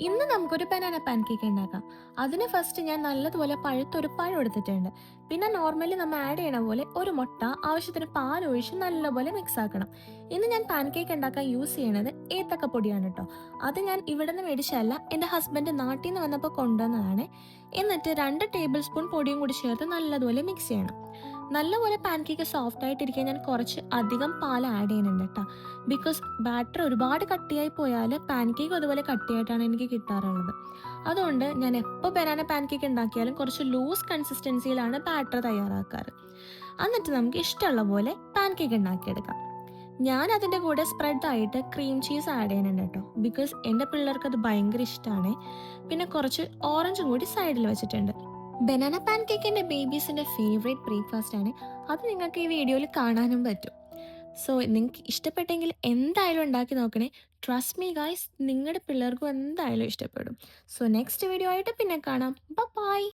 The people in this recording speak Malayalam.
ഇന്ന് നമുക്കൊരു ബനാന പാൻകേക്ക് ഉണ്ടാക്കാം. അതിന് ഫസ്റ്റ് ഞാൻ നല്ലതുപോലെ പഴുത്തൊരു പഴം എടുത്തിട്ടുണ്ട്. പിന്നെ നോർമലി നമ്മൾ ആഡ് ചെയ്യണ പോലെ ഒരു മുട്ട, ആവശ്യത്തിന് പാൽ ഒഴിച്ച് നല്ലപോലെ മിക്സ് ആക്കണം. ഇന്ന് ഞാൻ പാൻകേക്ക് ഉണ്ടാക്കാൻ യൂസ് ചെയ്യണത് ഏത്തക്കപ്പൊടിയാണ് കേട്ടോ. അത് ഞാൻ ഇവിടെ നിന്ന് മേടിച്ചല്ല, എൻ്റെ ഹസ്ബൻഡ് നാട്ടിൽ നിന്ന് വന്നപ്പോൾ കൊണ്ടുവന്നതാണ്. എന്നിട്ട് 2 ടേബിൾ സ്പൂൺ പൊടിയും കൂടി ചേർത്ത് നല്ലതുപോലെ മിക്സ് ചെയ്യണം. നല്ലപോലെ പാൻകേക്ക് സോഫ്റ്റ് ആയിട്ടിരിക്കാൻ ഞാൻ കുറച്ച് അധികം പാൽ ആഡ് ചെയ്യുന്നുണ്ട് കേട്ടോ. ബിക്കോസ് ബാറ്റർ ഒരുപാട് കട്ടിയായി പോയാൽ പാൻകേക്ക് അതുപോലെ കട്ടിയായിട്ടാണ് എനിക്ക് കിട്ടാറുള്ളത്. അതുകൊണ്ട് ഞാൻ എപ്പോൾ ബനാന പാൻകേക്ക് ഉണ്ടാക്കിയാലും കുറച്ച് ലൂസ് കൺസിസ്റ്റൻസിയിലാണ് ബാറ്റർ തയ്യാറാക്കാറ്. എന്നിട്ട് നമുക്ക് ഇഷ്ടമുള്ള പോലെ പാൻകേക്ക് ഉണ്ടാക്കിയെടുക്കാം. ഞാൻ അതിൻ്റെ കൂടെ സ്പ്രെഡ് ആയിട്ട് ക്രീം ചീസ് ആഡ് ചെയ്യുന്നുണ്ട് കേട്ടോ. ബിക്കോസ് എൻ്റെ പിള്ളേർക്ക് അത് ഭയങ്കര ഇഷ്ടമാണ്. പിന്നെ കുറച്ച് ഓറഞ്ചും കൂടി സൈഡിൽ വെച്ചിട്ടുണ്ട്. ബനാന പാൻകേക്ക് എൻ്റെ ബേബീസിൻ്റെ ഫേവറേറ്റ് ബ്രേക്ക്ഫാസ്റ്റ് ആണ്. അത് നിങ്ങൾക്ക് ഈ വീഡിയോയിൽ കാണാനും പറ്റും. സോ നിങ്ങൾക്ക് ഇഷ്ടപ്പെട്ടെങ്കിൽ എന്തായാലും ഉണ്ടാക്കി നോക്കണേ. ട്രസ്റ്റ് മീ ഗൈസ്, നിങ്ങളുടെ പിള്ളേർക്കും എന്തായാലും ഇഷ്ടപ്പെടും. സോ നെക്സ്റ്റ് വീഡിയോ ആയിട്ട് പിന്നെ കാണാം. ബൈ.